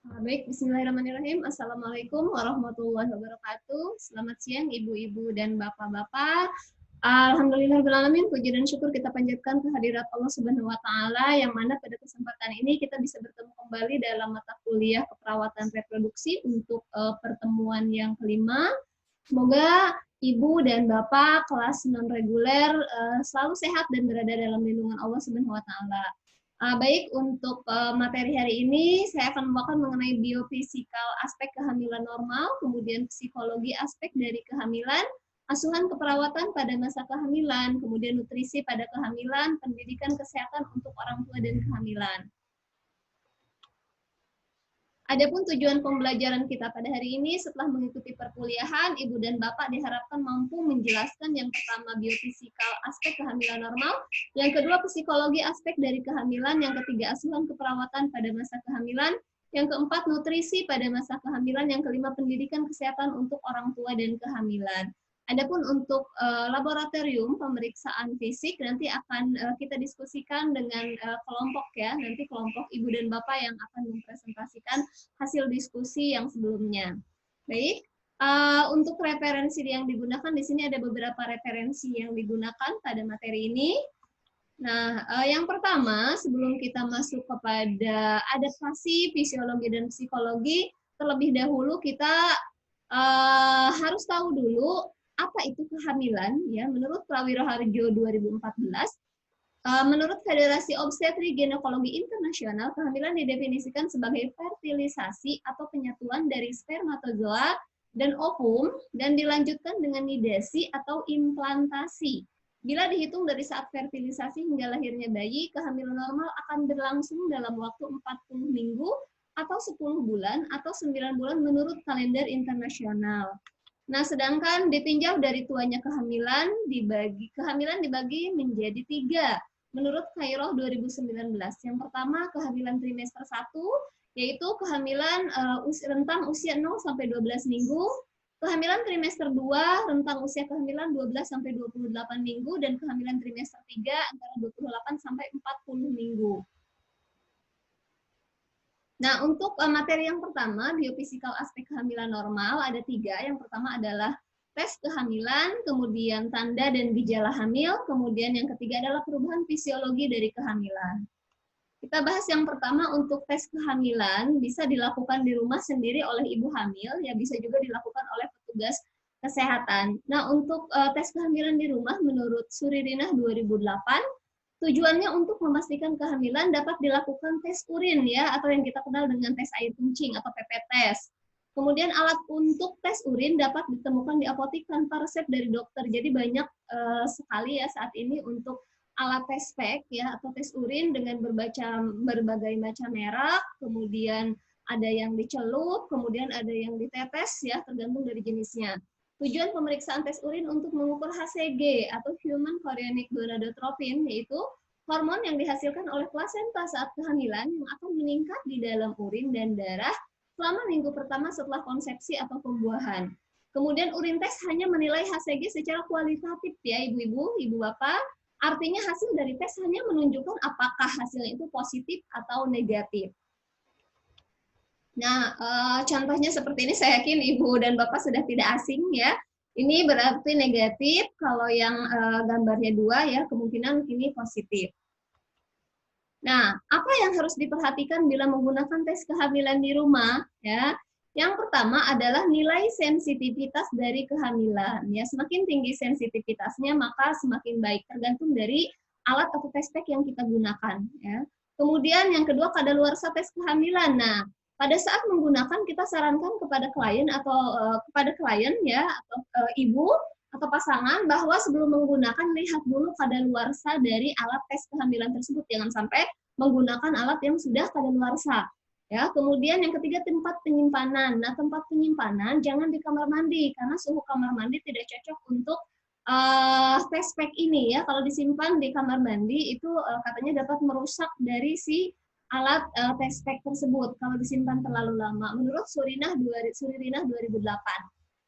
Baik, bismillahirrahmanirrahim. Assalamualaikum warahmatullahi wabarakatuh. Selamat siang ibu-ibu dan bapak-bapak. Alhamdulillahirrahmanirrahim, puji dan syukur kita panjatkan kehadirat Allah Subhanahu wa taala yang mana pada kesempatan ini kita bisa bertemu kembali dalam mata kuliah keperawatan reproduksi untuk pertemuan yang kelima. Semoga ibu dan bapak kelas non reguler selalu sehat dan berada dalam lindungan Allah Subhanahu wa taala. Baik, untuk materi hari ini saya akan membawakan mengenai biofisikal aspek kehamilan normal, kemudian psikologi aspek dari kehamilan, asuhan keperawatan pada masa kehamilan, kemudian nutrisi pada kehamilan, pendidikan kesehatan untuk orang tua dan kehamilan. Adapun tujuan pembelajaran kita pada hari ini, setelah mengikuti perkuliahan, Ibu dan Bapak diharapkan mampu menjelaskan yang pertama biofisikal aspek kehamilan normal, yang kedua psikologi aspek dari kehamilan, yang ketiga asuhan keperawatan pada masa kehamilan, yang keempat nutrisi pada masa kehamilan, yang kelima pendidikan kesehatan untuk orang tua dan kehamilan. Adapun untuk laboratorium pemeriksaan fisik nanti akan kita diskusikan dengan kelompok ya, nanti kelompok ibu dan bapak yang akan mempresentasikan hasil diskusi yang sebelumnya. Baik, untuk referensi yang digunakan di sini ada beberapa referensi yang digunakan pada materi ini. Nah, yang pertama sebelum kita masuk kepada adaptasi fisiologi dan psikologi, terlebih dahulu kita harus tahu dulu apa itu kehamilan ya. Menurut Prawiro Harjo 2014, menurut Federasi Obstetri Ginekologi Internasional, kehamilan didefinisikan sebagai fertilisasi atau penyatuan dari spermatozoa dan ovum dan dilanjutkan dengan nidasi atau implantasi. Bila dihitung dari saat fertilisasi hingga lahirnya bayi, kehamilan normal akan berlangsung dalam waktu 40 minggu atau 10 bulan atau 9 bulan menurut kalender internasional. Nah, sedangkan ditinjau dari tuanya kehamilan dibagi menjadi 3 menurut Cairo 2019. Yang pertama kehamilan trimester 1 yaitu kehamilan rentang usia 0 sampai 12 minggu, kehamilan trimester 2 rentang usia kehamilan 12 sampai 28 minggu dan kehamilan trimester 3 antara 28 sampai 40 minggu. Nah, untuk materi yang pertama, biofisikal aspek kehamilan normal, ada 3. Yang pertama adalah tes kehamilan, kemudian tanda dan gejala hamil, kemudian yang ketiga adalah perubahan fisiologi dari kehamilan. Kita bahas yang pertama untuk tes kehamilan, bisa dilakukan di rumah sendiri oleh ibu hamil, ya bisa juga dilakukan oleh petugas kesehatan. Nah, untuk tes kehamilan di rumah, menurut Suririna 2008, tujuannya untuk memastikan kehamilan dapat dilakukan tes urin ya, atau yang kita kenal dengan tes air kencing atau PP-test. Kemudian alat untuk tes urin dapat ditemukan di apotik tanpa resep dari dokter. Jadi banyak sekali ya saat ini untuk alat tes pack ya atau tes urin dengan berbagai macam merek, kemudian ada yang dicelup, kemudian ada yang ditetes ya, tergantung dari jenisnya. Tujuan pemeriksaan tes urin untuk mengukur HCG atau Human Chorionic Gonadotropin, yaitu hormon yang dihasilkan oleh plasenta saat kehamilan yang akan meningkat di dalam urin dan darah selama minggu pertama setelah konsepsi atau pembuahan. Kemudian urin tes hanya menilai HCG secara kualitatif ya ibu-ibu, ibu bapak. Artinya hasil dari tes hanya menunjukkan apakah hasilnya itu positif atau negatif. Nah, contohnya seperti ini, saya yakin Ibu dan Bapak sudah tidak asing ya. Ini berarti negatif, kalau yang gambarnya 2 ya, kemungkinan ini positif. Nah, apa yang harus diperhatikan bila menggunakan tes kehamilan di rumah? Ya, yang pertama adalah nilai sensitivitas dari kehamilan. Ya, semakin tinggi sensitivitasnya, maka semakin baik, tergantung dari alat atau tes pack yang kita gunakan. Ya. Kemudian yang kedua, kadaluarsa tes kehamilan. Nah, pada saat menggunakan kita sarankan kepada klien atau ya atau ibu atau pasangan bahwa sebelum menggunakan lihat dulu kadaluarsa dari alat tes kehamilan tersebut, jangan sampai menggunakan alat yang sudah kadaluarsa. Ya, kemudian yang ketiga tempat penyimpanan. Nah, tempat penyimpanan jangan di kamar mandi karena suhu kamar mandi tidak cocok untuk tes pack ini ya. Kalau disimpan di kamar mandi itu katanya dapat merusak dari si alat tes pack tersebut kalau disimpan terlalu lama menurut Suririna 2008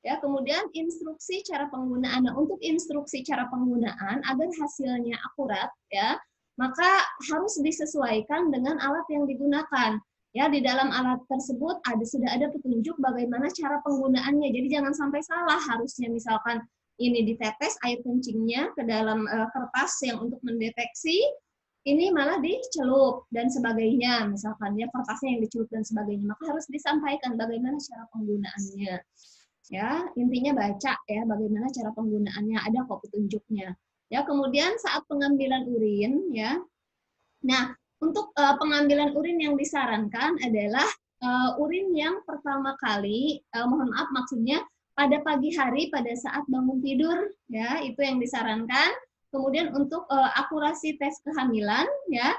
ya. Kemudian instruksi cara penggunaan. Nah, untuk instruksi cara penggunaan agar hasilnya akurat ya, maka harus disesuaikan dengan alat yang digunakan. Ya, di dalam alat tersebut sudah ada petunjuk bagaimana cara penggunaannya. Jadi jangan sampai salah, harusnya misalkan ini ditetes air kencingnya ke dalam kertas yang untuk mendeteksi, ini malah dicelup dan sebagainya, misalkan ya kertasnya yang dicelup dan sebagainya. Maka harus disampaikan bagaimana cara penggunaannya. Ya, intinya baca ya bagaimana cara penggunaannya, ada kok petunjuknya. Ya, kemudian saat pengambilan urin ya. Nah, untuk pengambilan urin yang disarankan adalah urin yang pertama kali, mohon maaf maksudnya pada pagi hari pada saat bangun tidur, ya itu yang disarankan. Kemudian untuk akurasi tes kehamilan, ya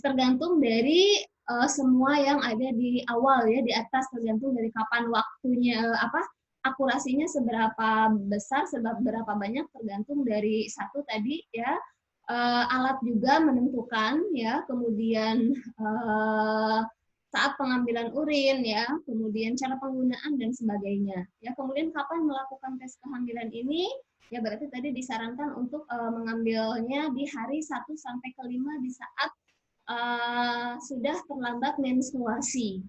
tergantung dari semua yang ada di awal ya di atas, tergantung dari kapan waktunya akurasinya seberapa besar, seberapa banyak tergantung dari satu tadi ya. Alat juga menentukan ya, kemudian saat pengambilan urin ya, kemudian cara penggunaan dan sebagainya ya. Kemudian kapan melakukan tes kehamilan ini ya, berarti tadi disarankan untuk mengambilnya di hari 1 sampai ke 5 di saat sudah terlambat menstruasi.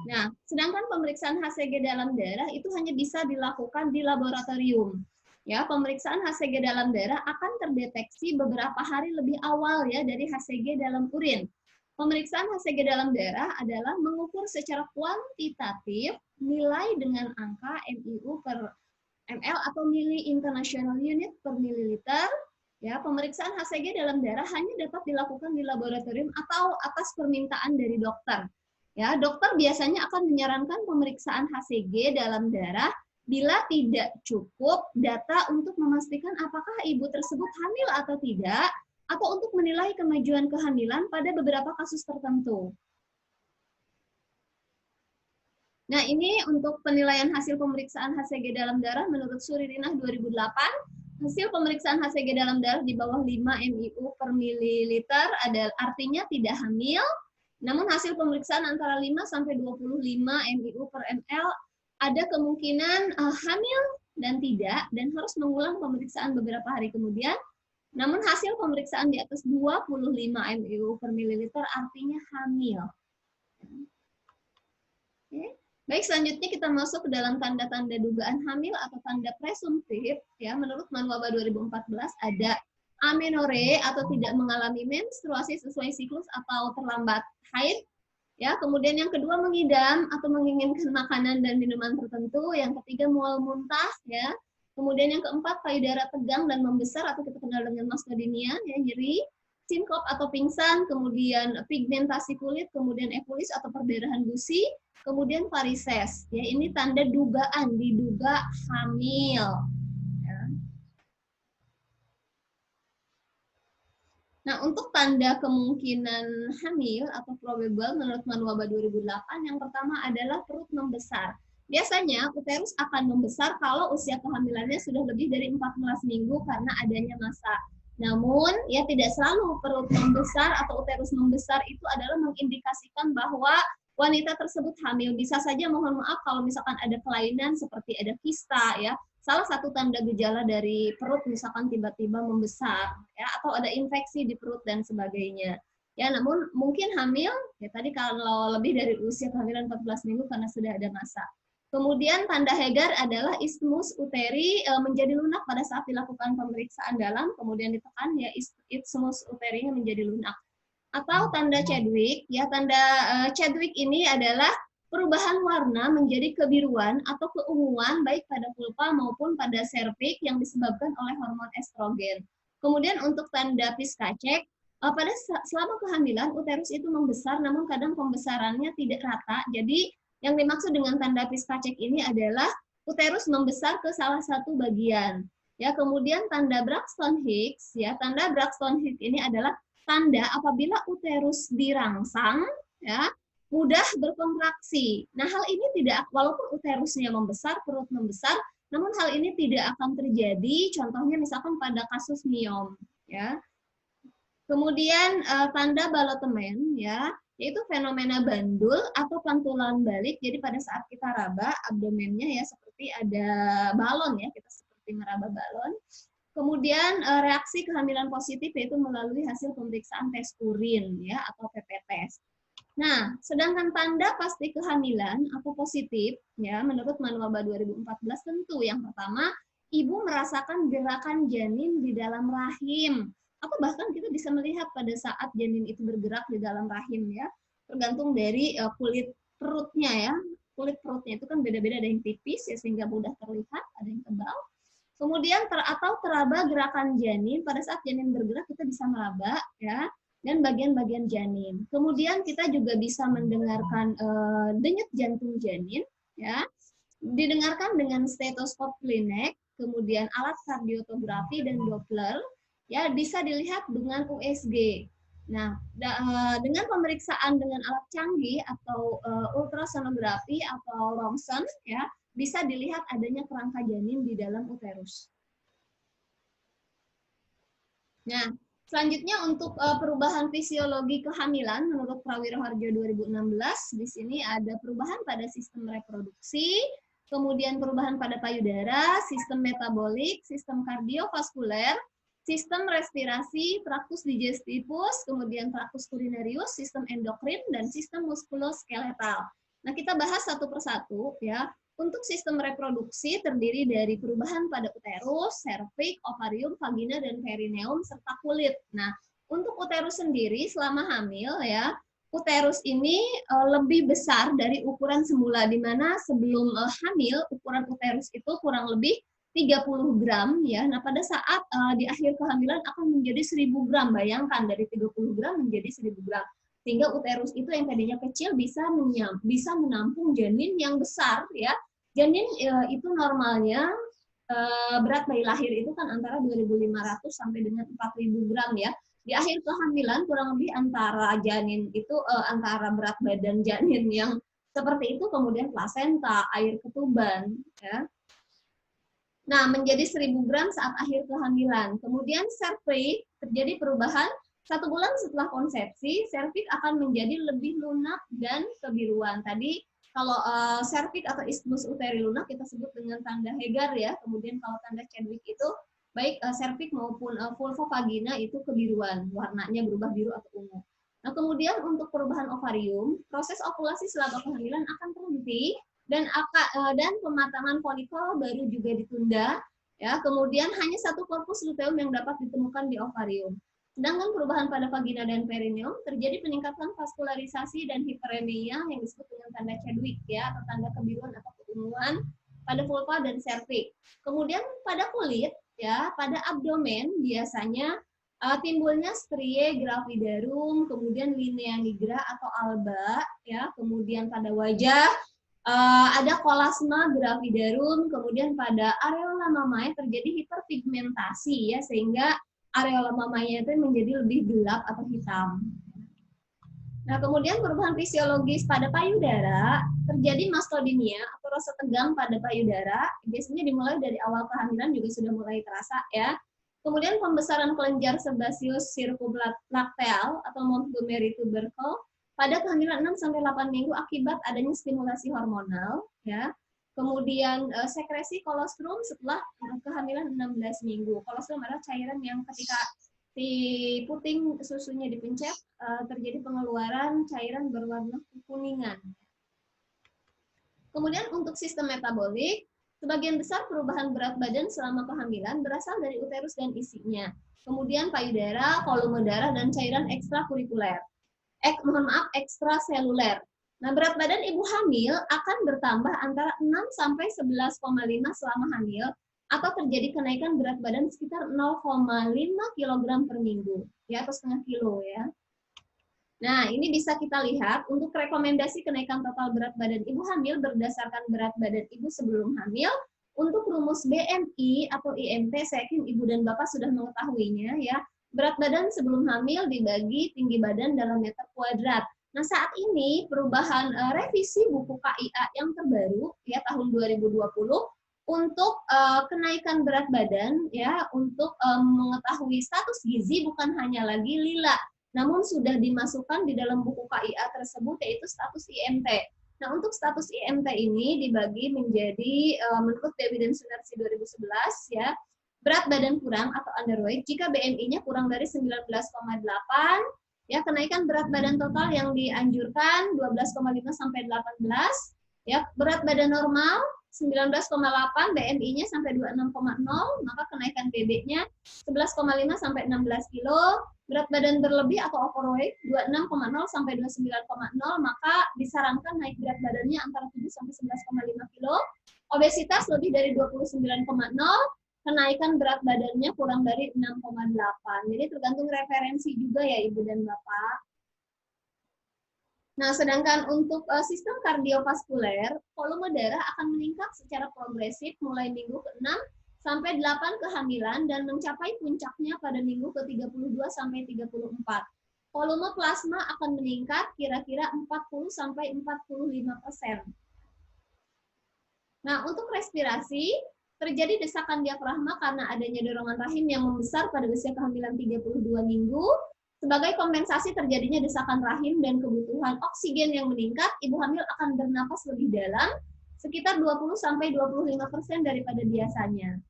Nah, sedangkan pemeriksaan HCG dalam darah itu hanya bisa dilakukan di laboratorium. Ya, pemeriksaan HCG dalam darah akan terdeteksi beberapa hari lebih awal ya dari HCG dalam urin. Pemeriksaan HCG dalam darah adalah mengukur secara kuantitatif nilai dengan angka MIU per ml atau Milli International Unit per mililiter. Ya, pemeriksaan HCG dalam darah hanya dapat dilakukan di laboratorium atau atas permintaan dari dokter. Ya, dokter biasanya akan menyarankan pemeriksaan HCG dalam darah bila tidak cukup data untuk memastikan apakah ibu tersebut hamil atau tidak, atau untuk menilai kemajuan kehamilan pada beberapa kasus tertentu. Nah, ini untuk penilaian hasil pemeriksaan HCG dalam darah menurut Suridinah 2008. Hasil pemeriksaan HCG dalam darah di bawah 5 MIU per mililiter artinya tidak hamil. Namun hasil pemeriksaan antara 5 sampai 25 MIU per ml ada kemungkinan hamil dan tidak, dan harus mengulang pemeriksaan beberapa hari kemudian. Namun hasil pemeriksaan di atas 25 MIU per mililiter artinya hamil. Oke. Baik, selanjutnya kita masuk ke dalam tanda-tanda dugaan hamil atau tanda presumptif. Ya, menurut Manuaba 2014 ada amenore atau tidak mengalami menstruasi sesuai siklus atau terlambat haid. Ya, kemudian yang kedua mengidam atau menginginkan makanan dan minuman tertentu. Yang ketiga mual muntah ya. Kemudian yang keempat payudara tegang dan membesar atau kita kenal dengan mastodinia ya, nyeri, sinkop atau pingsan, kemudian pigmentasi kulit, kemudian epulis atau perdarahan gusi, kemudian varises. Ya, ini tanda dugaan, diduga hamil. Ya. Nah, untuk tanda kemungkinan hamil atau probable menurut Manuaba 2008, yang pertama adalah perut membesar. Biasanya uterus akan membesar kalau usia kehamilannya sudah lebih dari 14 minggu karena adanya masa. Namun, ya tidak selalu perut membesar atau uterus membesar itu adalah mengindikasikan bahwa wanita tersebut hamil. Bisa saja, mohon maaf, kalau misalkan ada kelainan seperti ada kista, ya, salah satu tanda gejala dari perut misalkan tiba-tiba membesar, ya, atau ada infeksi di perut dan sebagainya. Ya, namun mungkin hamil, ya tadi kalau lebih dari usia kehamilan 14 minggu karena sudah ada masa. Kemudian tanda Hegar adalah isthmus uteri menjadi lunak pada saat dilakukan pemeriksaan dalam, kemudian ditekan ya isthmus uterinya menjadi lunak. Atau tanda Chadwick, ya tanda Chadwick ini adalah perubahan warna menjadi kebiruan atau keunguan baik pada vulva maupun pada serviks yang disebabkan oleh hormon estrogen. Kemudian untuk tanda Piskacek, pada selama kehamilan uterus itu membesar namun kadang pembesarannya tidak rata. Jadi yang dimaksud dengan tanda Piskacek ini adalah uterus membesar ke salah satu bagian. Ya, kemudian tanda Braxton Hicks, ya tanda Braxton Hicks ini adalah tanda apabila uterus dirangsang, ya mudah berkontraksi. Nah, hal ini tidak, walaupun uterusnya membesar, perut membesar, namun hal ini tidak akan terjadi. Contohnya misalkan pada kasus miom, ya. Kemudian tanda Balotemen, ya, yaitu fenomena bandul atau pantulan balik. Jadi pada saat kita raba abdomennya ya seperti ada balon ya, kita seperti meraba balon. Kemudian reaksi kehamilan positif yaitu melalui hasil pemeriksaan tes urin ya atau PP-test. Nah, sedangkan tanda pasti kehamilan atau positif ya menurut Manual BA 2014 tentu yang pertama ibu merasakan gerakan janin di dalam rahim atau bahkan kita bisa melihat pada saat janin itu bergerak di dalam rahim ya, tergantung dari kulit perutnya ya. Kulit perutnya itu kan beda-beda, ada yang tipis ya sehingga mudah terlihat, ada yang tebal. Kemudian atau teraba gerakan janin, pada saat janin bergerak kita bisa meraba ya, dan bagian-bagian janin. Kemudian kita juga bisa mendengarkan denyut jantung janin ya. Didengarkan dengan stetoskop klinik, kemudian alat kardiotografi dan Doppler ya, bisa dilihat dengan USG. Nah, dengan pemeriksaan dengan alat canggih atau ultrasonografi atau ronsen ya, bisa dilihat adanya kerangka janin di dalam uterus. Nah, selanjutnya untuk perubahan fisiologi kehamilan menurut Prawiro Harjo 2016, di sini ada perubahan pada sistem reproduksi, kemudian perubahan pada payudara, sistem metabolik, sistem kardiovaskuler, sistem respirasi, traktus digestivus, kemudian traktus urinarius, sistem endokrin, dan sistem muskuloskeletal. Nah, kita bahas satu persatu ya. Untuk sistem reproduksi terdiri dari perubahan pada uterus, serviks, ovarium, vagina, dan perineum, serta kulit. Nah, untuk uterus sendiri selama hamil ya, uterus ini lebih besar dari ukuran semula, di mana sebelum hamil, ukuran uterus itu kurang lebih 30 gram ya. Nah, pada saat di akhir kehamilan akan menjadi 1000 gram. Bayangkan dari 30 gram menjadi 1000 gram. Sehingga uterus itu yang tadinya kecil bisa menampung janin yang besar ya. Janin itu normalnya berat bayi lahir itu kan antara 2.500 sampai dengan 4.000 gram ya. Di akhir kehamilan kurang lebih antara janin itu antara berat badan janin yang seperti itu, kemudian plasenta, air ketuban ya. Nah, menjadi 1000 gram saat akhir kehamilan. Kemudian serviks terjadi perubahan 1 bulan setelah konsepsi, serviks akan menjadi lebih lunak dan kebiruan. Tadi kalau serviks atau isthmus uteri lunak kita sebut dengan tanda Hegar ya. Kemudian kalau tanda Chadwick itu baik serviks maupun vulva vagina itu kebiruan, warnanya berubah biru atau ungu. Nah, kemudian untuk perubahan ovarium, proses ovulasi selama kehamilan akan terhenti dan pematangan folikel baru juga ditunda ya. Kemudian hanya satu korpus luteum yang dapat ditemukan di ovarium. Sedangkan perubahan pada vagina dan perineum terjadi peningkatan vaskularisasi dan hiperemia yang disebut dengan tanda Chadwick ya, atau tanda kebiruan atau keunguan pada vulva dan serviks. Kemudian pada kulit ya, pada abdomen biasanya timbulnya strie gravidarum, kemudian linea nigra atau alba ya, kemudian pada wajah ada kolasma gravidarum, kemudian pada areola mamae terjadi hiperpigmentasi ya, sehingga areola mamanya itu menjadi lebih gelap atau hitam. Nah, kemudian perubahan fisiologis pada payudara, terjadi mastodinia atau rasa tegang pada payudara, biasanya dimulai dari awal kehamilan juga sudah mulai terasa ya. Kemudian pembesaran kelenjar sebaceous circumlacteal atau Montgomery tubercle pada kehamilan 6-8 minggu akibat adanya stimulasi hormonal ya. Kemudian sekresi kolostrum setelah kehamilan 16 minggu. Kolostrum adalah cairan yang ketika si puting susunya dipencet terjadi pengeluaran cairan berwarna kekuningan. Kemudian untuk sistem metabolik, sebagian besar perubahan berat badan selama kehamilan berasal dari uterus dan isinya. Kemudian payudara, volume darah, dan cairan ekstrakurikuler. Ekstraseluler. Nah, berat badan ibu hamil akan bertambah antara 6-11,5 selama hamil atau terjadi kenaikan berat badan sekitar 0,5 kg per minggu, ya, atau setengah kilo ya. Nah, ini bisa kita lihat untuk rekomendasi kenaikan total berat badan ibu hamil berdasarkan berat badan ibu sebelum hamil. Untuk rumus BMI atau IMT, saya yakin ibu dan bapak sudah mengetahuinya ya. Berat badan sebelum hamil dibagi tinggi badan dalam meter kuadrat. Nah, saat ini perubahan revisi buku KIA yang terbaru ya tahun 2020 untuk kenaikan berat badan ya, untuk mengetahui status gizi bukan hanya lagi lila, namun sudah dimasukkan di dalam buku KIA tersebut yaitu status IMT. Nah, untuk status IMT ini dibagi menjadi menurut Dewi dan Sunarsi 2011 ya, berat badan kurang atau underweight jika BMI-nya kurang dari 19,8, ya kenaikan berat badan total yang dianjurkan 12,5 sampai 18, ya berat badan normal 19,8, BMI-nya sampai 26,0, maka kenaikan BB-nya 11,5 sampai 16 kilo, berat badan berlebih atau overweight 26,0 sampai 29,0, maka disarankan naik berat badannya antara 7 sampai 11,5 kilo. Obesitas lebih dari 29,0, kenaikan berat badannya kurang dari 6,8. Jadi tergantung referensi juga ya Ibu dan Bapak. Nah, sedangkan untuk sistem kardiovaskuler, volume darah akan meningkat secara progresif mulai minggu ke-6 sampai 8 kehamilan dan mencapai puncaknya pada minggu ke-32 sampai 34. Volume plasma akan meningkat kira-kira 40 sampai 45%. Nah, untuk respirasi, terjadi desakan diafragma karena adanya dorongan rahim yang membesar pada usia kehamilan 32 minggu. Sebagai kompensasi terjadinya desakan rahim dan kebutuhan oksigen yang meningkat, ibu hamil akan bernapas lebih dalam, sekitar 20-25% daripada biasanya.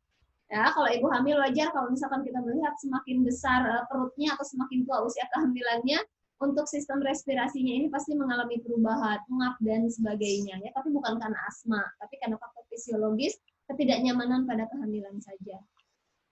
Ya, kalau ibu hamil wajar kalau misalkan kita melihat semakin besar perutnya atau semakin tua usia kehamilannya, untuk sistem respirasinya ini pasti mengalami perubahan, ngap dan sebagainya. Ya, tapi bukan karena asma, tapi karena faktor fisiologis ketidaknyamanan pada kehamilan saja.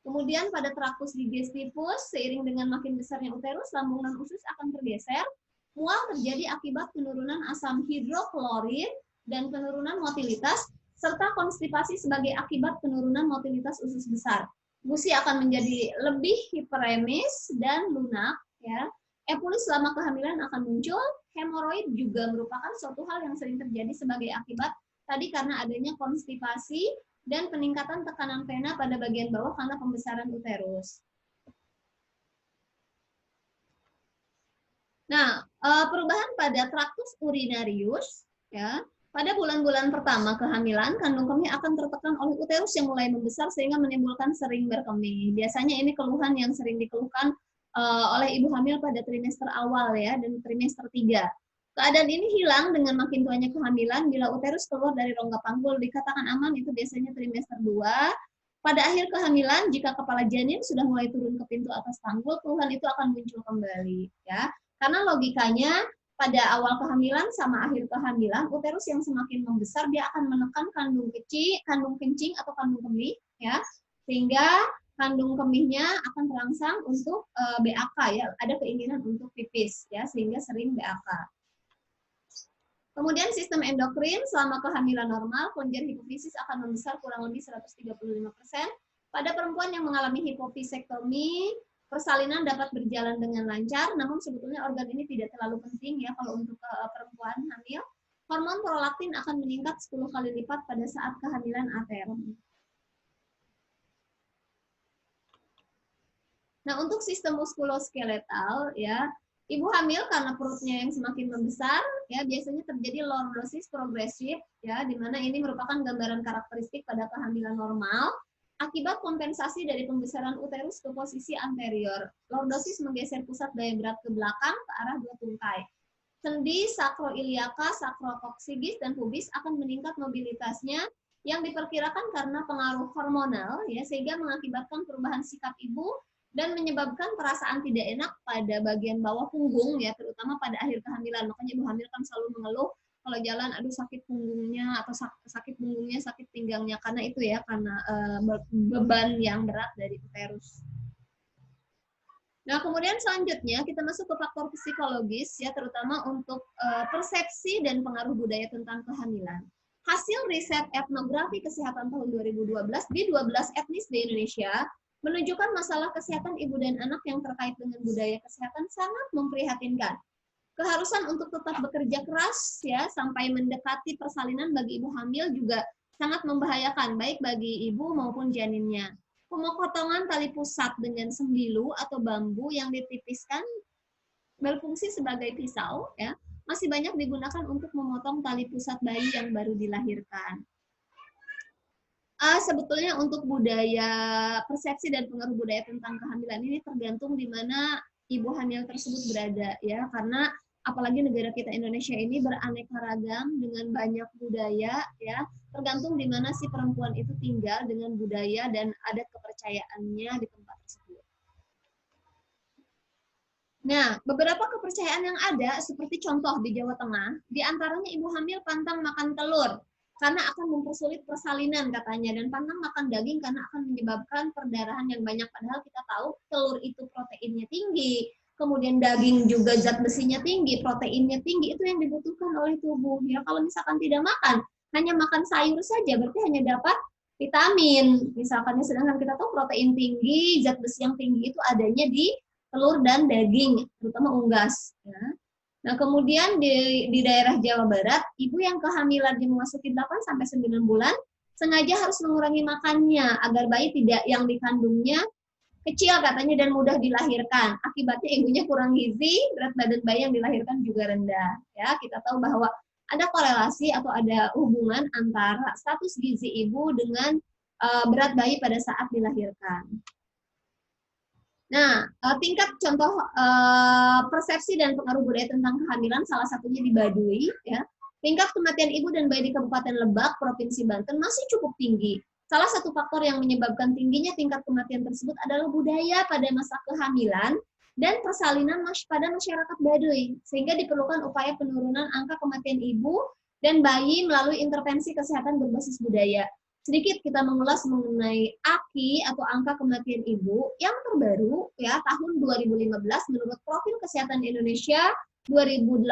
Kemudian pada traktus digestivus, seiring dengan makin besarnya uterus, lambung non usus akan tergeser. Mual terjadi akibat penurunan asam hidroklorid dan penurunan motilitas, serta konstipasi sebagai akibat penurunan motilitas usus besar. Gusi akan menjadi lebih hiperemis dan lunak. Ya. Epulis selama kehamilan akan muncul. Hemoroid juga merupakan suatu hal yang sering terjadi sebagai akibat tadi karena adanya konstipasi dan peningkatan tekanan vena pada bagian bawah karena pembesaran uterus. Nah, perubahan pada traktus urinarius, ya, pada bulan-bulan pertama kehamilan, kandung kemih akan tertekan oleh uterus yang mulai membesar sehingga menimbulkan sering berkemih. Biasanya ini keluhan yang sering dikeluhkan oleh ibu hamil pada trimester awal ya dan trimester 3. Keadaan ini hilang dengan makin tuanya kehamilan bila uterus keluar dari rongga panggul dikatakan aman itu biasanya trimester 2. Pada akhir kehamilan jika kepala janin sudah mulai turun ke pintu atas panggul, keluhan itu akan muncul kembali ya. Karena logikanya pada awal kehamilan sama akhir kehamilan, uterus yang semakin membesar dia akan menekan kandung kencing atau kandung kemih ya. Sehingga kandung kemihnya akan terangsang untuk BAK ya, ada keinginan untuk pipis ya sehingga sering BAK. Kemudian sistem endokrin selama kehamilan normal, kelenjar hipofisis akan membesar kurang lebih 135%. Pada perempuan yang mengalami hipofisektomi, persalinan dapat berjalan dengan lancar, namun sebetulnya organ ini tidak terlalu penting ya kalau untuk perempuan hamil. Hormon prolaktin akan meningkat 10 kali lipat pada saat kehamilan aterm. Nah, untuk sistem muskuloskeletal ya, ibu hamil karena perutnya yang semakin membesar, ya biasanya terjadi lordosis progresif, ya, di mana ini merupakan gambaran karakteristik pada kehamilan normal akibat kompensasi dari pembesaran uterus ke posisi anterior. Lordosis menggeser pusat daya berat ke belakang ke arah dua tungkai. Sendi sakroiliaka, sakrokoksigis, dan pubis akan meningkat mobilitasnya yang diperkirakan karena pengaruh hormonal, ya, sehingga mengakibatkan perubahan sikap ibu dan menyebabkan perasaan tidak enak pada bagian bawah punggung ya terutama pada akhir kehamilan. Makanya ibu hamil kan selalu mengeluh kalau jalan aduh sakit punggungnya atau sakit punggungnya, sakit pinggangnya karena itu ya karena beban yang berat dari uterus. Nah, kemudian selanjutnya kita masuk ke faktor psikologis ya terutama untuk persepsi dan pengaruh budaya tentang kehamilan. Hasil riset etnografi kesehatan tahun 2012 di 12 etnis di Indonesia menunjukkan masalah kesehatan ibu dan anak yang terkait dengan budaya kesehatan sangat memprihatinkan. Keharusan untuk tetap bekerja keras ya sampai mendekati persalinan bagi ibu hamil juga sangat membahayakan baik bagi ibu maupun janinnya. Pemotongan tali pusat dengan sembilu atau bambu yang ditipiskan berfungsi sebagai pisau ya masih banyak digunakan untuk memotong tali pusat bayi yang baru dilahirkan. Sebetulnya untuk budaya persepsi dan pengaruh budaya tentang kehamilan ini tergantung di mana ibu hamil tersebut berada ya karena apalagi negara kita Indonesia ini beraneka ragam dengan banyak budaya, ya. Tergantung di mana si perempuan itu tinggal dengan budaya dan adat kepercayaannya di tempat tersebut. Nah, beberapa kepercayaan yang ada, seperti contoh di Jawa Tengah, di antaranya ibu hamil pantang makan telur, karena akan mempersulit persalinan katanya, dan pantang makan daging karena akan menyebabkan perdarahan yang banyak. Padahal kita tahu telur itu proteinnya tinggi, kemudian daging juga zat besinya tinggi, proteinnya tinggi, itu yang dibutuhkan oleh tubuh. Ya, kalau misalkan tidak makan, hanya makan sayur saja, berarti hanya dapat vitamin. Misalkan, sedangkan kita tahu protein tinggi, zat besi yang tinggi itu adanya di telur dan daging, terutama unggas. Ya. Nah, kemudian di daerah Jawa Barat, ibu yang kehamilan memasuki 8-9 bulan, sengaja harus mengurangi makannya, agar bayi tidak yang dikandungnya kecil katanya dan mudah dilahirkan. Akibatnya ibunya kurang gizi, berat badan bayi yang dilahirkan juga rendah. Ya, kita tahu bahwa ada korelasi atau ada hubungan antara status gizi ibu dengan berat bayi pada saat dilahirkan. Nah, tingkat contoh persepsi dan pengaruh budaya tentang kehamilan salah satunya di Baduy, ya. Tingkat kematian ibu dan bayi di Kabupaten Lebak, Provinsi Banten masih cukup tinggi. Salah satu faktor yang menyebabkan tingginya tingkat kematian tersebut adalah budaya pada masa kehamilan dan persalinan pada masyarakat Baduy, sehingga diperlukan upaya penurunan angka kematian ibu dan bayi melalui intervensi kesehatan berbasis budaya. Sedikit kita mengulas mengenai AKI atau angka kematian ibu yang terbaru ya tahun 2015 menurut Profil Kesehatan Indonesia 2018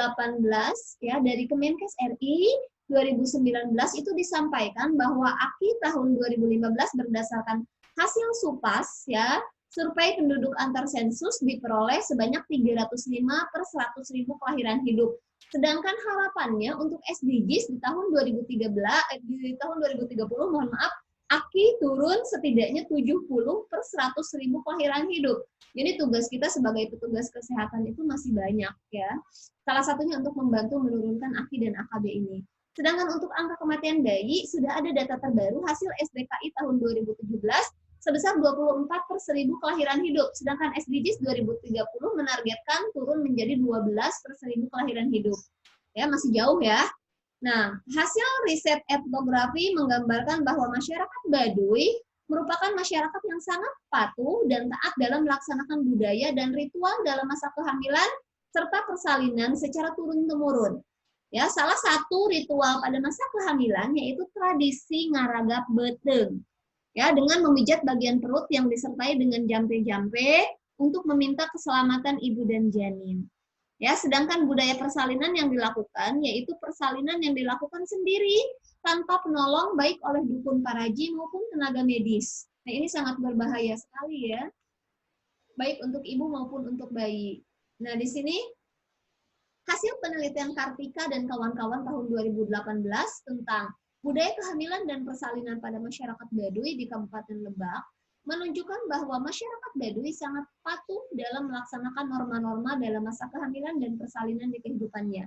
ya dari Kemenkes RI 2019 itu disampaikan bahwa AKI tahun 2015 berdasarkan hasil SUPAS ya survei penduduk antar sensus diperoleh sebanyak 305 per 100.000 kelahiran hidup. Sedangkan harapannya untuk SDGs di tahun 2030, mohon maaf, AKI turun setidaknya 70 per 100.000 kelahiran hidup. Jadi tugas kita sebagai petugas kesehatan itu masih banyak ya. Salah satunya untuk membantu menurunkan AKI dan AKB ini. Sedangkan untuk angka kematian bayi, sudah ada data terbaru hasil SDKI tahun 2017 sebesar 24 per 1.000 kelahiran hidup. Sedangkan SDGs 2030 menargetkan turun menjadi 12 per 1.000 kelahiran hidup. Ya, masih jauh ya. Nah, hasil riset etnografi menggambarkan bahwa masyarakat Baduy merupakan masyarakat yang sangat patuh dan taat dalam melaksanakan budaya dan ritual dalam masa kehamilan serta persalinan secara turun-temurun. Ya, salah satu ritual pada masa kehamilan yaitu tradisi ngaragap beteng. Ya, dengan memijat bagian perut yang disertai dengan jampe-jampe untuk meminta keselamatan ibu dan janin. Ya, sedangkan budaya persalinan yang dilakukan yaitu persalinan yang dilakukan sendiri tanpa penolong baik oleh dukun paraji maupun tenaga medis. Nah, ini sangat berbahaya sekali ya. Baik untuk ibu maupun untuk bayi. Nah, di sini hasil penelitian Kartika dan kawan-kawan tahun 2018 tentang budaya kehamilan dan persalinan pada masyarakat Baduy di Kabupaten Lebak menunjukkan bahwa masyarakat Baduy sangat patuh dalam melaksanakan norma-norma dalam masa kehamilan dan persalinan di kehidupannya.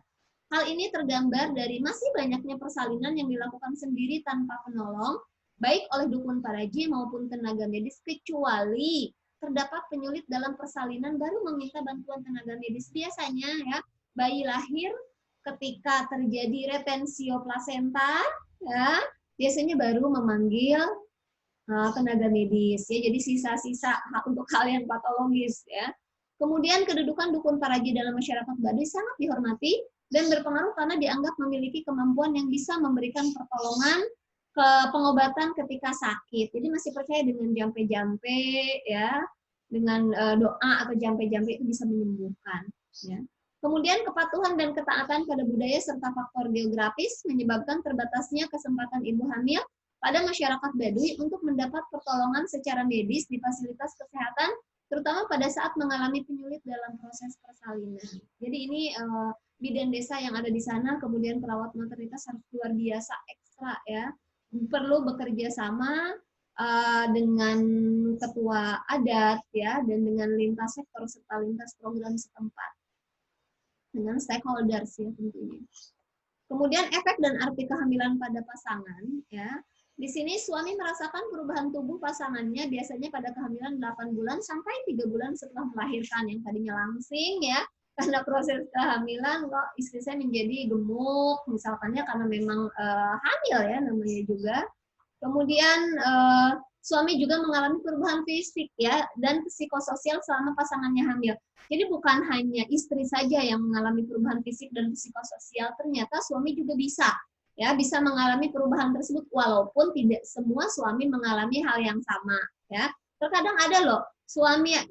Hal ini tergambar dari masih banyaknya persalinan yang dilakukan sendiri tanpa penolong, baik oleh dukun paraji maupun tenaga medis, kecuali terdapat penyulit dalam persalinan baru meminta bantuan tenaga medis. Biasanya ya, bayi lahir ketika terjadi retensio plasenta, ya, biasanya baru memanggil tenaga medis ya, jadi sisa-sisa untuk hal yang patologis ya. Kemudian kedudukan dukun paraji dalam masyarakat Baduy sangat dihormati dan berpengaruh karena dianggap memiliki kemampuan yang bisa memberikan pertolongan ke pengobatan ketika sakit. Jadi masih percaya dengan jampe-jampe ya, dengan doa atau jampe-jampe itu bisa menyembuhkan ya. Kemudian kepatuhan dan ketaatan pada budaya serta faktor geografis menyebabkan terbatasnya kesempatan ibu hamil pada masyarakat Baduy untuk mendapat pertolongan secara medis di fasilitas kesehatan, terutama pada saat mengalami penyulit dalam proses persalinan. Jadi ini bidan desa yang ada di sana, kemudian perawat maternitas harus luar biasa ekstra ya, perlu bekerja sama dengan ketua adat ya, dan dengan lintas sektor serta lintas program setempat dengan stakeholders ya tentunya. Kemudian efek dan arti kehamilan pada pasangan ya. Di sini suami merasakan perubahan tubuh pasangannya biasanya pada kehamilan 8 bulan sampai 3 bulan setelah melahirkan, yang tadinya langsing ya karena proses kehamilan kok istri saya menjadi gemuk, misalkannya karena memang hamil ya namanya juga. Kemudian suami juga mengalami perubahan fisik ya dan psikososial selama pasangannya hamil. Jadi bukan hanya istri saja yang mengalami perubahan fisik dan psikososial, ternyata suami juga bisa mengalami perubahan tersebut walaupun tidak semua suami mengalami hal yang sama ya. Terkadang ada loh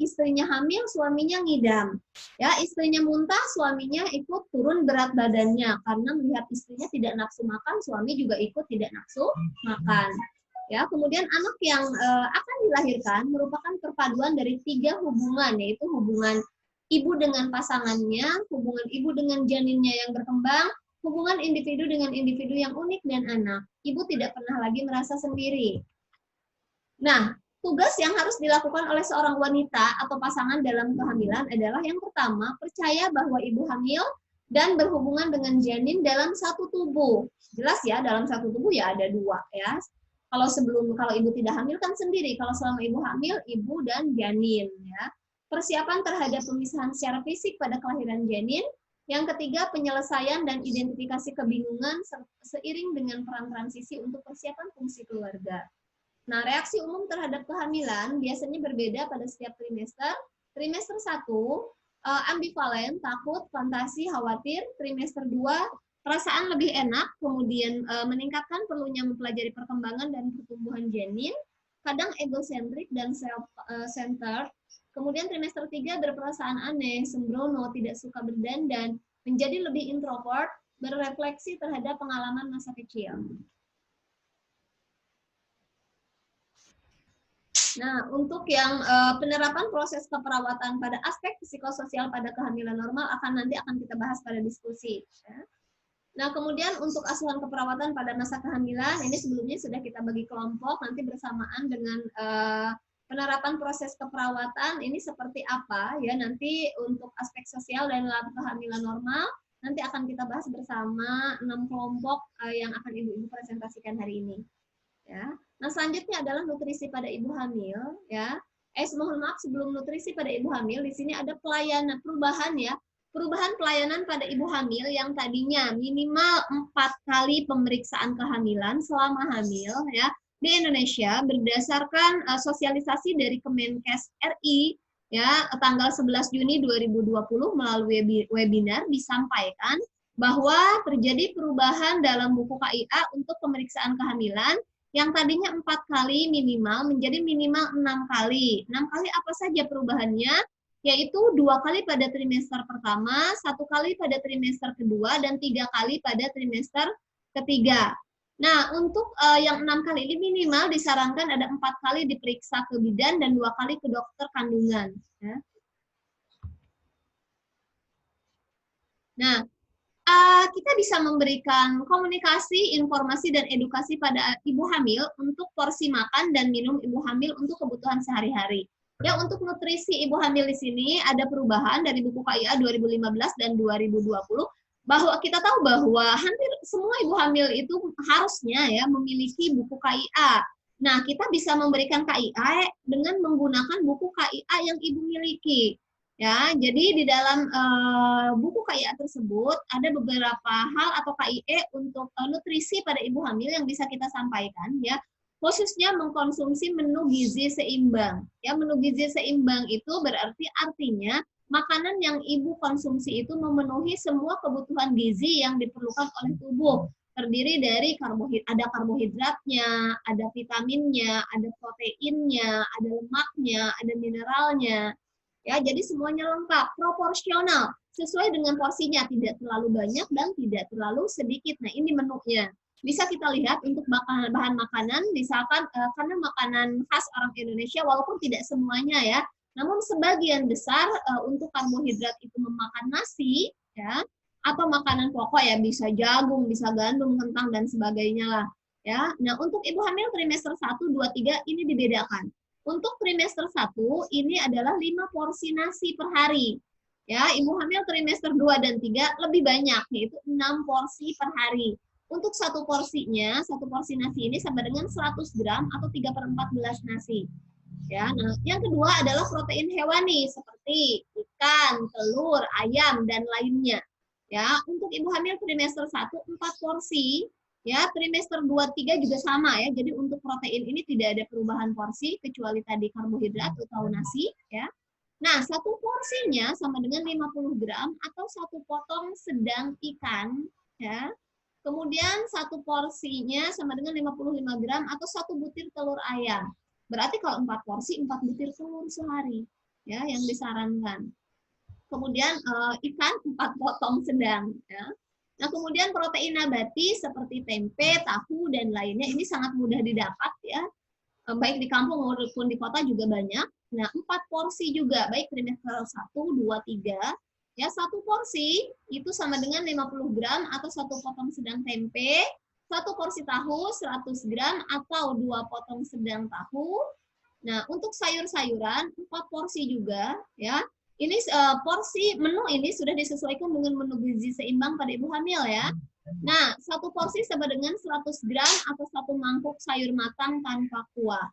istrinya hamil, suaminya ngidam. Ya, istrinya muntah, suaminya ikut turun berat badannya karena melihat istrinya tidak nafsu makan, suami juga ikut tidak nafsu makan. Ya, kemudian anak yang akan dilahirkan merupakan perpaduan dari 3 hubungan, yaitu hubungan ibu dengan pasangannya, hubungan ibu dengan janinnya yang berkembang, hubungan individu dengan individu yang unik dan anak. Ibu tidak pernah lagi merasa sendiri. Nah, tugas yang harus dilakukan oleh seorang wanita atau pasangan dalam kehamilan adalah yang pertama, percaya bahwa ibu hamil dan berhubungan dengan janin dalam satu tubuh. Jelas ya, dalam satu tubuh ya ada 2 ya. Kalau ibu tidak hamil kan sendiri, kalau selama ibu hamil, ibu dan janin ya. Persiapan terhadap pemisahan secara fisik pada kelahiran janin. Yang ketiga, penyelesaian dan identifikasi kebingungan seiring dengan peran transisi untuk persiapan fungsi keluarga. Nah, reaksi umum terhadap kehamilan biasanya berbeda pada setiap trimester. Trimester 1, ambivalen, takut, fantasi, khawatir. Trimester 2, perasaan lebih enak, kemudian meningkatkan perlunya mempelajari perkembangan dan pertumbuhan janin, kadang egosentrik dan self-centered. Kemudian trimester 3, berperasaan aneh, sembrono, tidak suka berdandan, menjadi lebih introvert, berefleksi terhadap pengalaman masa kecil. Nah, untuk yang penerapan proses keperawatan pada aspek psikososial pada kehamilan normal nanti akan kita bahas pada diskusi. Ya. Nah, kemudian untuk asuhan keperawatan pada masa kehamilan, ini sebelumnya sudah kita bagi kelompok, nanti bersamaan dengan penerapan proses keperawatan, ini seperti apa, ya nanti untuk aspek sosial dan dalam kehamilan normal, nanti akan kita bahas bersama 6 kelompok yang akan Ibu-Ibu presentasikan hari ini. Ya. Nah, selanjutnya adalah nutrisi pada ibu hamil, ya. Mohon maaf, sebelum nutrisi pada ibu hamil, di sini ada perubahan ya. Perubahan pelayanan pada ibu hamil yang tadinya minimal 4 kali pemeriksaan kehamilan selama hamil ya di Indonesia berdasarkan sosialisasi dari Kemenkes RI ya tanggal 11 Juni 2020 melalui webinar disampaikan bahwa terjadi perubahan dalam buku KIA untuk pemeriksaan kehamilan yang tadinya 4 kali minimal menjadi minimal 6 kali. 6 kali apa saja perubahannya? Yaitu 2 kali pada trimester pertama, 1 kali pada trimester kedua, dan 3 kali pada trimester ketiga. Nah, untuk yang 6 kali ini minimal disarankan ada 4 kali diperiksa ke bidan dan 2 kali ke dokter kandungan. Ya. Nah, kita bisa memberikan komunikasi, informasi, dan edukasi pada ibu hamil untuk porsi makan dan minum ibu hamil untuk kebutuhan sehari-hari. Ya, untuk nutrisi ibu hamil di sini ada perubahan dari buku KIA 2015 dan 2020, bahwa kita tahu bahwa hampir semua ibu hamil itu harusnya ya memiliki buku KIA. Nah, kita bisa memberikan KIA dengan menggunakan buku KIA yang ibu miliki. Ya, jadi di dalam buku KIA tersebut ada beberapa hal atau KIE untuk nutrisi pada ibu hamil yang bisa kita sampaikan ya, khususnya mengkonsumsi menu gizi seimbang. Ya, menu gizi seimbang itu berarti artinya makanan yang ibu konsumsi itu memenuhi semua kebutuhan gizi yang diperlukan oleh tubuh. Terdiri dari ada karbohidratnya, ada vitaminnya, ada proteinnya, ada lemaknya, ada mineralnya. Ya, jadi semuanya lengkap, proporsional, sesuai dengan porsinya, tidak terlalu banyak dan tidak terlalu sedikit. Nah, ini menunya. Bisa kita lihat untuk bahan makanan, misalkan karena makanan khas orang Indonesia, walaupun tidak semuanya ya, namun sebagian besar untuk karbohidrat itu memakan nasi, ya, atau makanan pokok ya, bisa jagung, bisa gandum, kentang, dan sebagainya lah. Ya. Nah, untuk ibu hamil trimester 1, 2, 3 ini dibedakan. Untuk trimester 1, ini adalah 5 porsi nasi per hari. Ya, ibu hamil trimester 2 dan 3 lebih banyak, yaitu 6 porsi per hari. Untuk satu porsi nasi ini sama dengan 100 gram atau 3/14 nasi. Ya, nah, yang kedua adalah protein hewani seperti ikan, telur, ayam dan lainnya. Ya, untuk ibu hamil trimester 1 4 porsi, ya, trimester 2 3 juga sama ya. Jadi untuk protein ini tidak ada perubahan porsi kecuali tadi karbohidrat atau nasi, ya. Nah, satu porsinya sama dengan 50 gram atau satu potong sedang ikan, ya. Kemudian satu porsinya sama dengan 55 gram atau satu butir telur ayam. Berarti kalau 4 porsi, 4 butir telur sehari, ya, yang disarankan. Kemudian ikan 4 potong sedang, ya. Nah, kemudian protein nabati seperti tempe, tahu dan lainnya ini sangat mudah didapat, ya. Baik di kampung maupun di kota juga banyak. Nah, 4 porsi juga, baik trimester 1, 2, 3. Ya, satu porsi itu sama dengan 50 gram atau satu potong sedang tempe, satu porsi tahu 100 gram atau 2 potong sedang tahu. Nah, untuk sayur-sayuran 4 porsi juga, ya. Ini porsi menu ini sudah disesuaikan dengan menu gizi seimbang pada ibu hamil, ya. Nah, satu porsi sama dengan 100 gram atau satu mangkuk sayur matang tanpa kuah.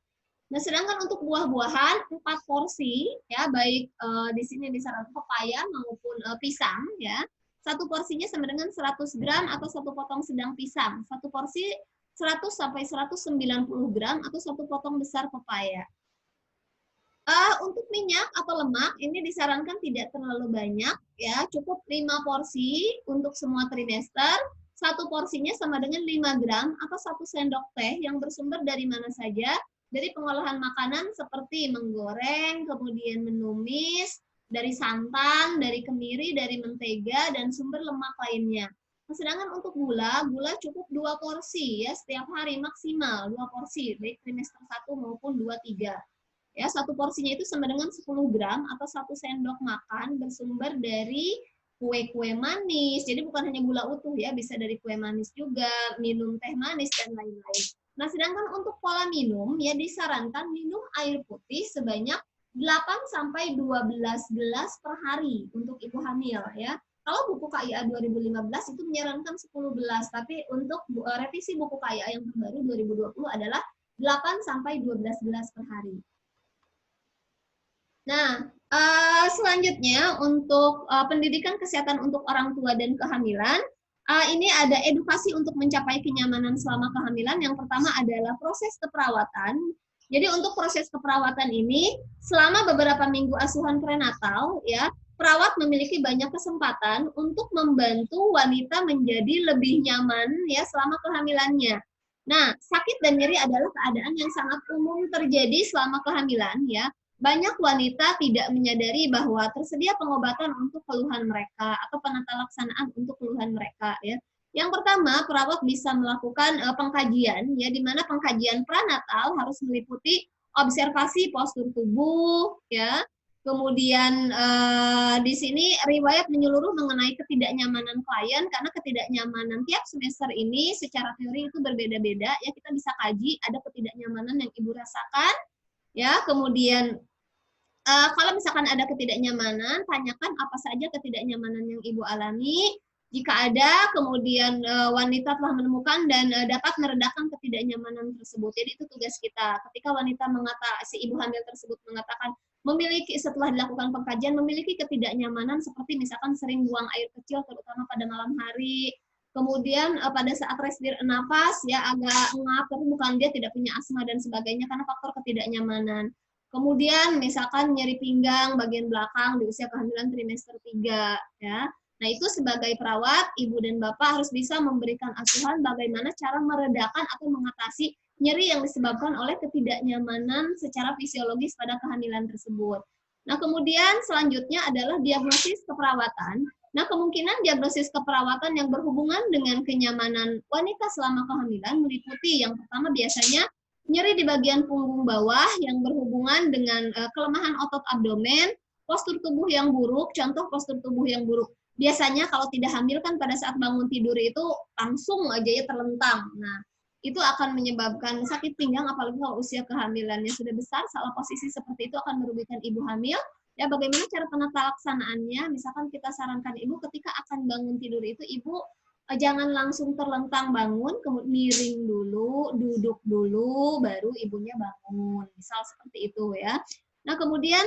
Nah, sedangkan untuk buah-buahan 4 porsi, ya, baik di sini disarankan pepaya maupun pisang, ya. Satu porsinya sama dengan 100 gram atau satu potong sedang pisang. Satu porsi 100 sampai 190 gram atau satu potong besar pepaya. Untuk minyak atau lemak ini disarankan tidak terlalu banyak, ya, cukup 5 porsi untuk semua trimester. Satu porsinya sama dengan 5 gram atau 1 sendok teh yang bersumber dari mana saja, dari pengolahan makanan seperti menggoreng, kemudian menumis, dari santan, dari kemiri, dari mentega, dan sumber lemak lainnya. Sedangkan untuk gula, gula cukup 2 porsi ya setiap hari maksimal 2 porsi, baik trimester 1 maupun 2, 3. Ya, satu porsinya itu sama dengan 10 gram atau 1 sendok makan bersumber dari kue-kue manis. Jadi bukan hanya gula utuh ya, bisa dari kue manis juga, minum teh manis dan lain-lain. Nah, sedangkan untuk pola minum ya disarankan minum air putih sebanyak 8 sampai 12 gelas per hari untuk ibu hamil ya. Kalau buku KIA 2015 itu menyarankan 10 gelas, tapi untuk revisi buku KIA yang terbaru 2020 adalah 8 sampai 12 gelas per hari. Nah, selanjutnya untuk pendidikan kesehatan untuk orang tua dan kehamilan, ini ada edukasi untuk mencapai kenyamanan selama kehamilan. Yang pertama adalah proses keperawatan. Jadi untuk proses keperawatan ini, selama beberapa minggu asuhan prenatal, ya, perawat memiliki banyak kesempatan untuk membantu wanita menjadi lebih nyaman ya selama kehamilannya. Nah, sakit dan nyeri adalah keadaan yang sangat umum terjadi selama kehamilan, ya. Banyak wanita tidak menyadari bahwa tersedia pengobatan untuk keluhan mereka atau penata laksanaan untuk keluhan mereka ya. Yang pertama, perawat bisa melakukan pengkajian ya, di mana pengkajian prenatal harus meliputi observasi postur tubuh ya. Kemudian di sini riwayat menyeluruh mengenai ketidaknyamanan klien, karena ketidaknyamanan tiap semester ini secara teori itu berbeda-beda ya. Kita bisa kaji ada ketidaknyamanan yang ibu rasakan ya. Kemudian kalau misalkan ada ketidaknyamanan, tanyakan apa saja ketidaknyamanan yang ibu alami. Jika ada, kemudian wanita telah menemukan dan dapat meredakan ketidaknyamanan tersebut. Jadi itu tugas kita. Ketika wanita si ibu hamil tersebut mengatakan memiliki, setelah dilakukan pengkajian, memiliki ketidaknyamanan seperti misalkan sering buang air kecil, terutama pada malam hari. Kemudian pada saat respir nafas ya agak ngap, tapi bukan dia tidak punya asma dan sebagainya karena faktor ketidaknyamanan. Kemudian misalkan nyeri pinggang bagian belakang di usia kehamilan trimester 3 ya. Nah, itu sebagai perawat, ibu dan bapak harus bisa memberikan asuhan bagaimana cara meredakan atau mengatasi nyeri yang disebabkan oleh ketidaknyamanan secara fisiologis pada kehamilan tersebut. Nah, kemudian selanjutnya adalah diagnosis keperawatan. Nah, kemungkinan diagnosis keperawatan yang berhubungan dengan kenyamanan wanita selama kehamilan meliputi yang pertama biasanya nyeri di bagian punggung bawah yang berhubungan dengan kelemahan otot abdomen, postur tubuh yang buruk, contoh postur tubuh yang buruk. Biasanya kalau tidak hamil kan pada saat bangun tidur itu langsung aja ya terlentang. Nah, itu akan menyebabkan sakit pinggang, apalagi kalau usia kehamilannya sudah besar, salah posisi seperti itu akan merugikan ibu hamil. Ya, bagaimana cara penata laksanaannya? Misalkan kita sarankan ibu ketika akan bangun tidur itu, ibu jangan langsung terlentang bangun, kemudian miring dulu, duduk dulu, baru ibunya bangun. Misal seperti itu ya. Nah, kemudian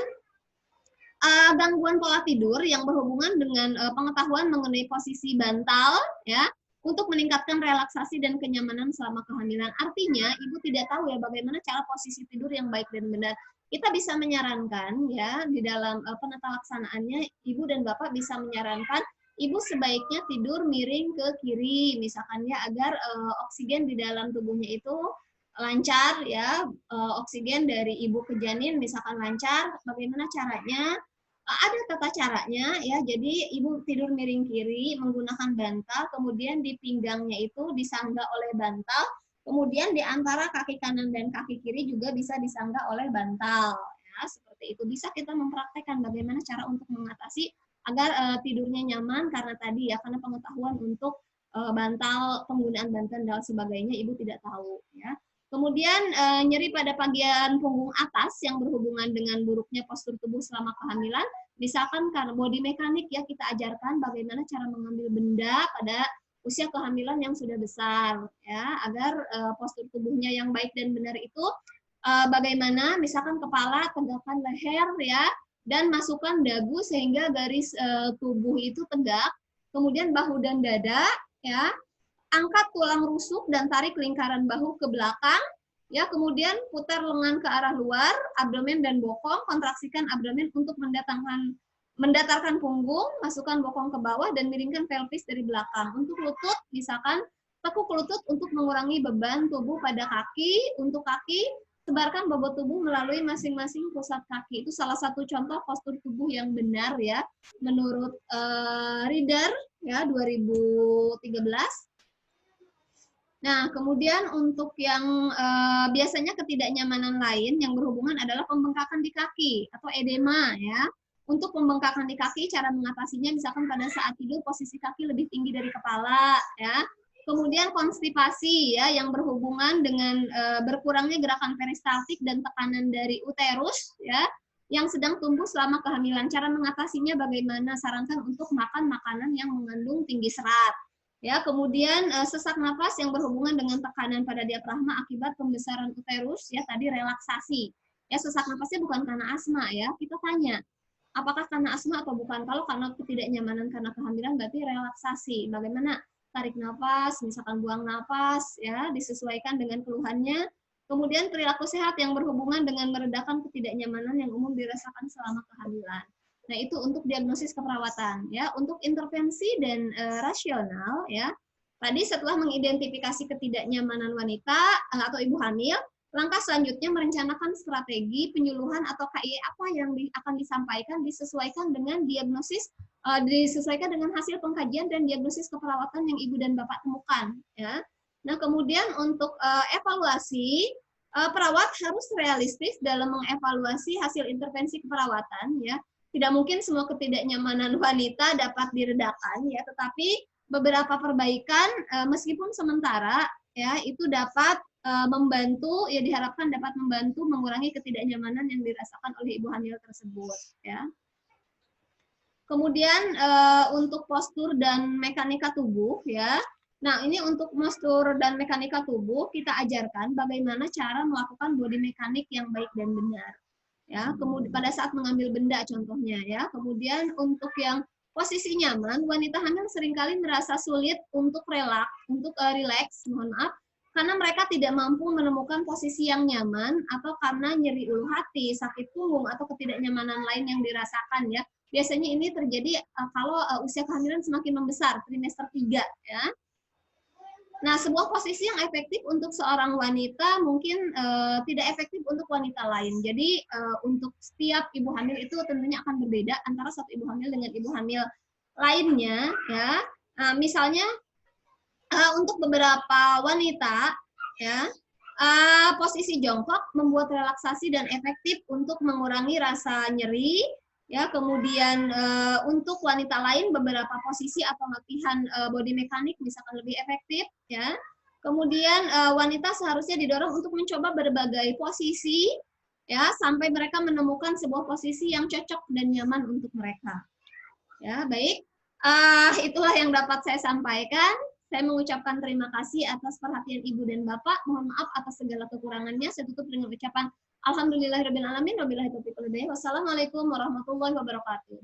gangguan pola tidur yang berhubungan dengan pengetahuan mengenai posisi bantal ya untuk meningkatkan relaksasi dan kenyamanan selama kehamilan. Artinya ibu tidak tahu ya bagaimana cara posisi tidur yang baik dan benar. Kita bisa menyarankan ya di dalam penata laksanaannya ibu dan bapak bisa menyarankan ibu sebaiknya tidur miring ke kiri misalkan ya agar oksigen di dalam tubuhnya itu lancar ya, oksigen dari ibu ke janin misalkan lancar. Bagaimana caranya? Ada tata caranya ya. Jadi ibu tidur miring kiri menggunakan bantal, kemudian di pinggangnya itu disangga oleh bantal, kemudian di antara kaki kanan dan kaki kiri juga bisa disangga oleh bantal. Ya, seperti itu bisa kita mempraktekkan bagaimana cara untuk mengatasi agar tidurnya nyaman karena tadi ya karena pengetahuan untuk bantal, penggunaan bantal dan sebagainya ibu tidak tahu ya. Kemudian nyeri pada bagian punggung atas yang berhubungan dengan buruknya postur tubuh selama kehamilan, misalkan karena body mekanik ya kita ajarkan bagaimana cara mengambil benda pada usia kehamilan yang sudah besar ya agar postur tubuhnya yang baik dan benar itu bagaimana misalkan kepala tegakkan leher ya dan masukkan dagu sehingga garis tubuh itu tegak, kemudian bahu dan dada ya angkat tulang rusuk dan tarik lingkaran bahu ke belakang, ya kemudian putar lengan ke arah luar, abdomen dan bokong, kontraksikan abdomen untuk mendatarkan punggung, masukkan bokong ke bawah dan miringkan pelvis dari belakang. Untuk lutut, misalkan tekuk lutut untuk mengurangi beban tubuh pada kaki. Untuk kaki, sebarkan bobot tubuh melalui masing-masing pusat kaki. Itu salah satu contoh postur tubuh yang benar ya, menurut Reader ya 2013. Nah, kemudian untuk yang biasanya ketidaknyamanan lain yang berhubungan adalah pembengkakan di kaki atau edema ya. Untuk pembengkakan di kaki, cara mengatasinya misalkan pada saat tidur posisi kaki lebih tinggi dari kepala ya. Kemudian konstipasi ya yang berhubungan dengan berkurangnya gerakan peristaltik dan tekanan dari uterus ya yang sedang tumbuh selama kehamilan. Cara mengatasinya bagaimana? Sarankan untuk makan makanan yang mengandung tinggi serat. Ya, kemudian sesak napas yang berhubungan dengan tekanan pada diafragma akibat pembesaran uterus, ya tadi relaksasi. Ya, sesak napasnya bukan karena asma ya. Kita tanya, apakah karena asma atau bukan? Kalau karena ketidaknyamanan karena kehamilan berarti relaksasi. Bagaimana? Tarik nafas, misalkan buang nafas, ya disesuaikan dengan keluhannya. Kemudian perilaku sehat yang berhubungan dengan meredakan ketidaknyamanan yang umum dirasakan selama kehamilan. Nah, itu untuk diagnosis keperawatan ya. Untuk intervensi dan rasional ya. Tadi setelah mengidentifikasi ketidaknyamanan wanita atau ibu hamil, langkah selanjutnya merencanakan strategi penyuluhan atau KIE apa yang akan disampaikan disesuaikan dengan diagnosis disesuaikan dengan hasil pengkajian dan diagnosis keperawatan yang ibu dan bapak temukan ya. Nah, kemudian untuk evaluasi perawat harus realistis dalam mengevaluasi hasil intervensi keperawatan ya. Tidak mungkin semua ketidaknyamanan wanita dapat diredakan ya, tetapi beberapa perbaikan meskipun sementara ya itu dapat membantu ya diharapkan dapat membantu mengurangi ketidaknyamanan yang dirasakan oleh ibu hamil tersebut ya. Kemudian untuk postur dan mekanika tubuh ya. Nah, ini untuk postur dan mekanika tubuh kita ajarkan bagaimana cara melakukan body mekanik yang baik dan benar. Ya, kemudian pada saat mengambil benda contohnya ya. Kemudian untuk yang posisi nyaman, wanita hamil seringkali merasa sulit untuk relax, mohon maaf, karena mereka tidak mampu menemukan posisi yang nyaman atau karena nyeri ulu hati, sakit punggung atau ketidaknyamanan lain yang dirasakan ya. Biasanya ini terjadi kalau usia kehamilan semakin membesar, trimester 3 ya. Nah, sebuah posisi yang efektif untuk seorang wanita mungkin tidak efektif untuk wanita lain. Jadi untuk setiap ibu hamil itu tentunya akan berbeda antara satu ibu hamil dengan ibu hamil lainnya. Ya, misalnya untuk beberapa wanita, ya posisi jongkok membuat relaksasi dan efektif untuk mengurangi rasa nyeri. Ya, kemudian untuk wanita lain beberapa posisi atau latihan body mekanik misalkan lebih efektif ya. Kemudian wanita seharusnya didorong untuk mencoba berbagai posisi ya sampai mereka menemukan sebuah posisi yang cocok dan nyaman untuk mereka. Ya, baik. Itulah yang dapat saya sampaikan. Saya mengucapkan terima kasih atas perhatian Ibu dan Bapak. Mohon maaf atas segala kekurangannya. Saya tutup dengan ucapan Alhamdulillahirrabbilalamin. Wabillahi taufiq wal hidayah. Wassalamualaikum warahmatullahi wabarakatuh.